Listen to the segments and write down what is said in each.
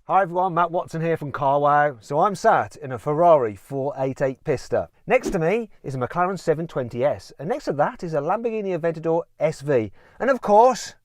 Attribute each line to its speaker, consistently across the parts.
Speaker 1: Hi everyone, Matt Watson here from Here.We.GO. So I'm sat in a Ferrari 488 Pista. Next to me is a McLaren 720S, and next to that is a Lamborghini Aventador SV. And of course,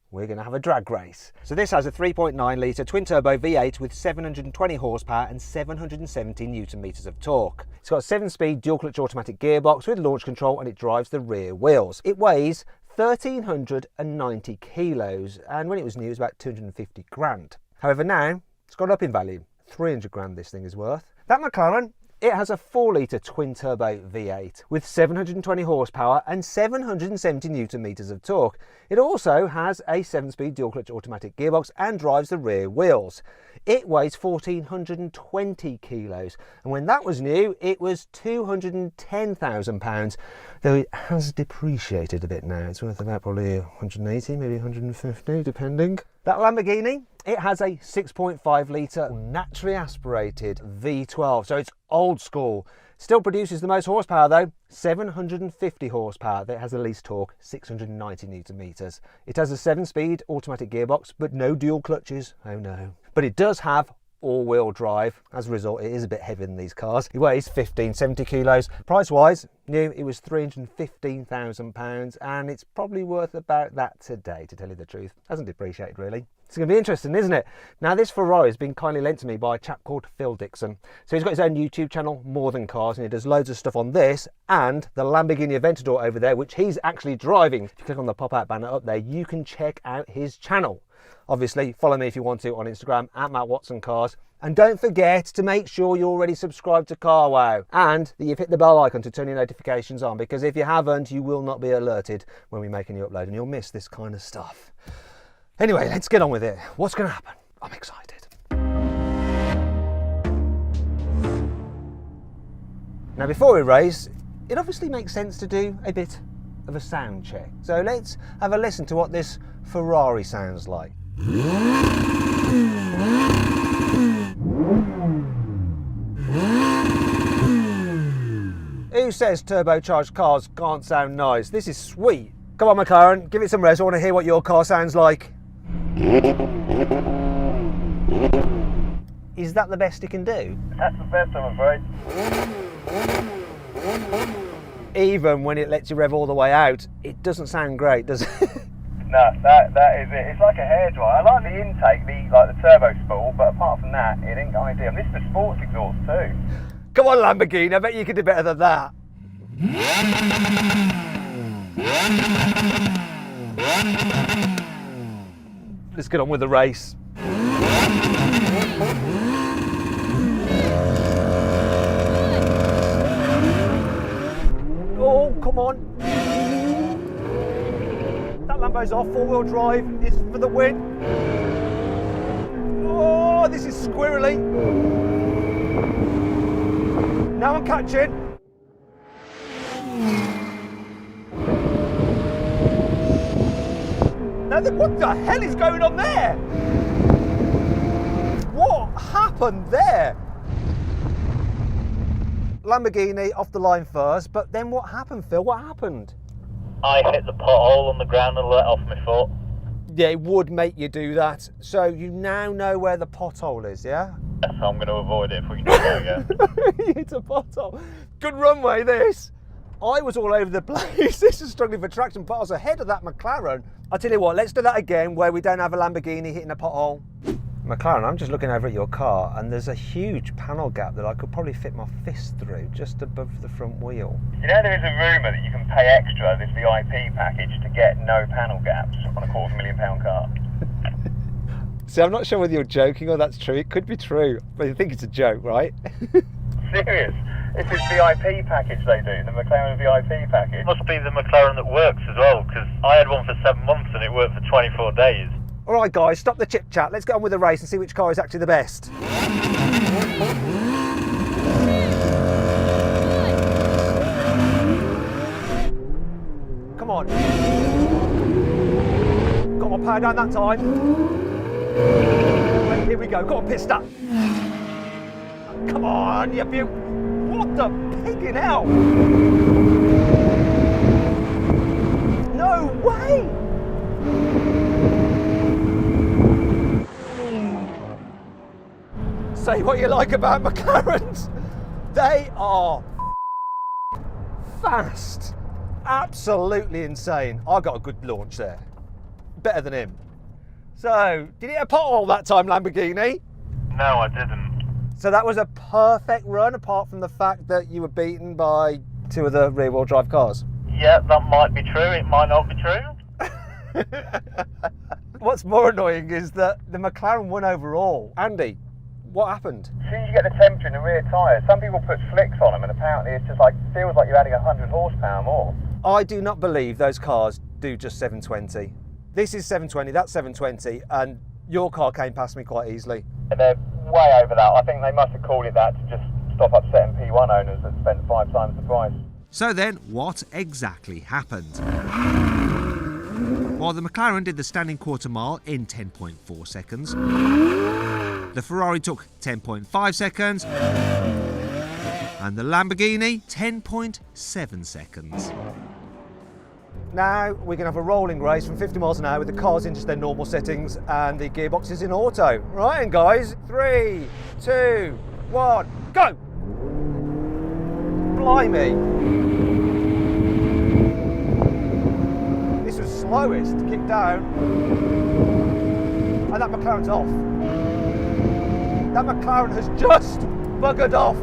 Speaker 1: we're going to have a drag race. So this has a 3.9 litre twin-turbo V8 with 720 horsepower and 770 newton meters of torque. It's got a 7-speed dual-clutch automatic gearbox with launch control, and it drives the rear wheels. It weighs 1,390 kilos, and when it was new, it was about 250 grand. However, now it's gone up in value. 300 grand this thing is worth. That McLaren, it has a 4-litre twin-turbo V8 with 720 horsepower and 770 newton meters of torque. It also has a 7-speed dual-clutch automatic gearbox and drives the rear wheels. It weighs 1,420 kilos, and when that was new, it was £210,000, though it has depreciated a bit now. It's worth about probably 180, maybe 150, depending. That Lamborghini, it has a 6.5 litre naturally aspirated V12, so it's old school. Still produces the most horsepower though, 750 horsepower. That has the least torque, 690 newton meters. It has a 7-speed automatic gearbox, but no dual clutches, oh no. But it does have all-wheel drive. As a result, it is a bit heavier than these cars. It weighs 1,570 kilos. Price-wise, new, it was £315,000, and it's probably worth about that today, to tell you the truth. Hasn't depreciated, really. It's going to be interesting, isn't it? Now, this Ferrari has been kindly lent to me by a chap called Phil Dixon. So he's got his own YouTube channel, More Than Cars, and he does loads of stuff on this and the Lamborghini Aventador over there, which he's actually driving. If you click on the pop-out banner up there, you can check out his channel. Obviously, follow me if you want to on Instagram, @MattWatsonCars. And don't forget to make sure you're already subscribed to Here.We.GO and that you've hit the bell icon to turn your notifications on, because if you haven't, you will not be alerted when we make a new upload and you'll miss this kind of stuff. Anyway, let's get on with it. What's going to happen? I'm excited. Now, before we race, it obviously makes sense to do a bit of a sound check. So let's have a listen to what this Ferrari sounds like. Who says turbocharged cars can't sound nice? This is sweet. Come on, McLaren, give it some rest. I want to hear what your car sounds like. Is that the best it can do?
Speaker 2: That's the best, I'm afraid.
Speaker 1: Even when it lets you rev all the way out, it doesn't sound great, does it?
Speaker 2: No, that is it. It's like a hairdryer. I like the intake, the turbo spool, but apart from that, it ain't got any idea. This is the sports exhaust too.
Speaker 1: Come on, Lamborghini, I bet you can do better than that. Let's get on with the race. Oh, come on. That Lambo's off, 4-wheel drive is for the win. Oh, this is squirrely. Now I'm catching. Now, what the hell is going on there? What happened there? Lamborghini off the line first, but then what happened, Phil? What happened?
Speaker 2: I hit the pothole on the ground and let off my foot.
Speaker 1: Yeah, it would make you do that. So you now know where the pothole is, yeah?
Speaker 2: Yes, I'm going to avoid it if we can do that again.
Speaker 1: You hit a pothole. Good runway, this. I was all over the place. This is struggling for traction, but I was ahead of that McLaren. I'll tell you what, let's do that again where we don't have a Lamborghini hitting a pothole. McLaren, I'm just looking over at your car and there's a huge panel gap that I could probably fit my fist through just above the front wheel.
Speaker 2: You know, there is a rumour that you can pay extra, this VIP package, to get no panel gaps on a £250,000 car.
Speaker 1: See, I'm not sure whether you're joking or that's true. It could be true, but I think it's a joke, right?
Speaker 2: Serious? It's this VIP package they do, the McLaren VIP package. It must be the McLaren that works as well, because I had one for 7 months and it worked for 24 days.
Speaker 1: All right, guys, stop the chit chat. Let's get on with the race and see which car is actually the best. Come on. Got my power down that time. Right, here we go. Go on, Pista. Come on, you beaut. What the piggin' hell? No way! Say what you like about McLarens, they are fast. Absolutely insane. I got a good launch there. Better than him. So, did you hit a pothole that time, Lamborghini?
Speaker 2: No, I didn't.
Speaker 1: So that was a perfect run, apart from the fact that you were beaten by two of the rear-wheel drive cars.
Speaker 2: Yeah, that might be true. It might not be true.
Speaker 1: What's more annoying is that the McLaren won overall. Andy, what happened?
Speaker 2: As soon as you get the temperature in the rear tyres, some people put slicks on them, and apparently it's just like, feels like you're adding 100 horsepower more.
Speaker 1: I do not believe those cars do just 720. This is 720, that's 720, and your car came past me quite easily.
Speaker 2: They're way over that. I think they must have called it that to just stop upsetting P1 owners that spent 5 times the price.
Speaker 3: So then, what exactly happened? While the McLaren did the standing quarter mile in 10.4 seconds, the Ferrari took 10.5 seconds, and the Lamborghini 10.7 seconds.
Speaker 1: Now we're going to have a rolling race from 50 miles an hour with the cars in just their normal settings and the gearbox is in auto. Right, and guys, 3, 2, 1, go! Blimey. This was slowest to kick down. And that McLaren's off. That McLaren has just buggered off.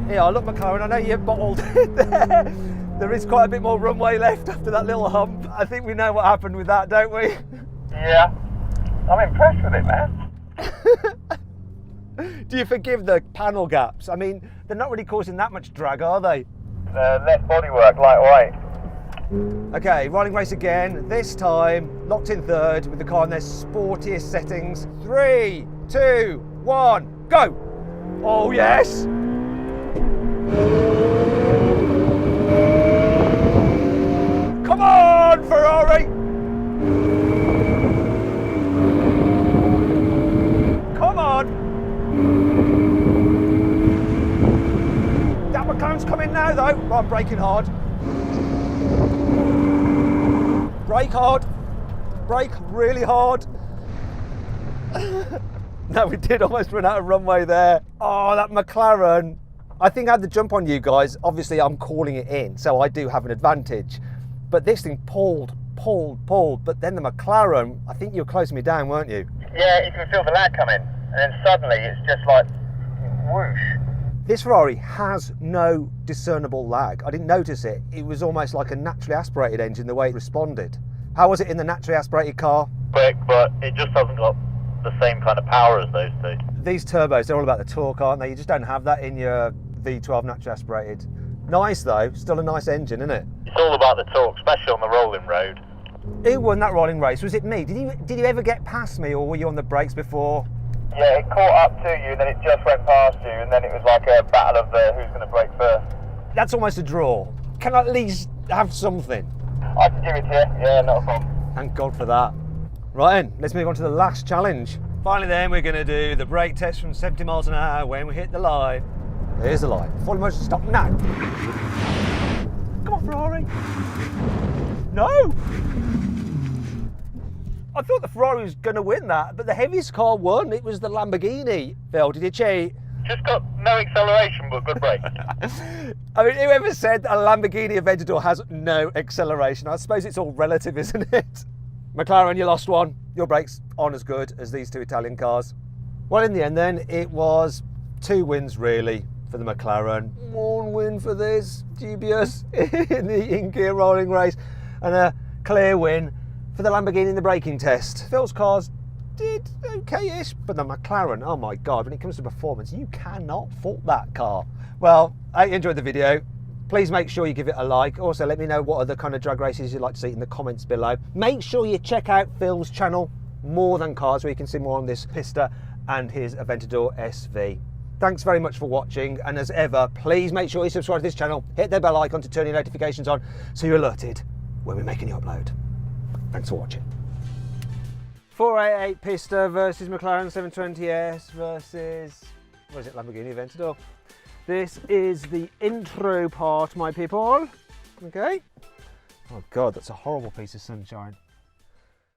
Speaker 1: Yeah, look McLaren, I know you're bottled there. There is quite a bit more runway left after that little hump. I think we know what happened with that, don't we?
Speaker 2: Yeah, I'm impressed with it, man.
Speaker 1: Do you forgive the panel gaps? I mean, they're not really causing that much drag, are they?
Speaker 2: Less bodywork, lightweight.
Speaker 1: Okay, rolling race again. This time, locked in third with the car in their sportiest settings. 3, 2, 1, go! Oh yes! Come on, Ferrari! Come on! That McLaren's coming now though. Oh, I'm braking hard. Brake hard. Brake really hard. No, we did almost run out of runway there. Oh, that McLaren. I think I had the jump on you guys. Obviously, I'm calling it in, so I do have an advantage. But this thing pulled. But then the McLaren, I think you were closing me down, weren't you?
Speaker 2: Yeah, you can feel the lag coming. And then suddenly it's just like, whoosh.
Speaker 1: This Ferrari has no discernible lag. I didn't notice it. It was almost like a naturally aspirated engine, the way it responded. How was it in the naturally aspirated car?
Speaker 2: Quick, but it just hasn't got the same kind of power as those two.
Speaker 1: These turbos, they're all about the torque, aren't they? You just don't have that in your V12 naturally aspirated. Nice though, still a nice engine, isn't it?
Speaker 2: It's all about the torque, especially on the rolling road.
Speaker 1: Who won that rolling race? Was it me? Did you ever get past me, or were you on the brakes before?
Speaker 2: Yeah, it caught up to you, then it just went past you, and then it was like a battle of the who's going to brake first.
Speaker 1: That's almost a draw. Can I at least have something?
Speaker 2: I can give it to you, yeah, not a problem.
Speaker 1: Thank God for that. Right then, let's move on to the last challenge. Finally then, we're going to do the brake test from 70 miles an hour when we hit the line. There's the line. Full motion stop now. Come on, Ferrari. No! I thought the Ferrari was going to win that, but the heaviest car won. It was the Lamborghini. Phil, did you cheat?
Speaker 2: Just got no acceleration, but good brake.
Speaker 1: I mean, whoever said a Lamborghini Aventador has no acceleration? I suppose it's all relative, isn't it? McLaren, you lost one. Your brakes aren't as good as these two Italian cars. Well, in the end then, it was 2 wins really for the McLaren. 1 win for this, dubious, in the in-gear rolling race, and a clear win for the Lamborghini in the braking test. Phil's cars did okay-ish, but the McLaren, oh my God, when it comes to performance, you cannot fault that car. Well, I enjoyed the video. Please make sure you give it a like. Also, let me know what other kind of drag races you'd like to see in the comments below. Make sure you check out Phil's channel, More Than Cars, where you can see more on this Pista and his Aventador SV. Thanks very much for watching, and as ever, please make sure you subscribe to this channel, hit the bell icon to turn your notifications on so you're alerted when we make a new upload. Thanks for watching. 488 Pista versus McLaren 720S versus, what is it, Lamborghini Aventador. This is the intro part, my people. Okay. Oh God, that's a horrible piece of sunshine.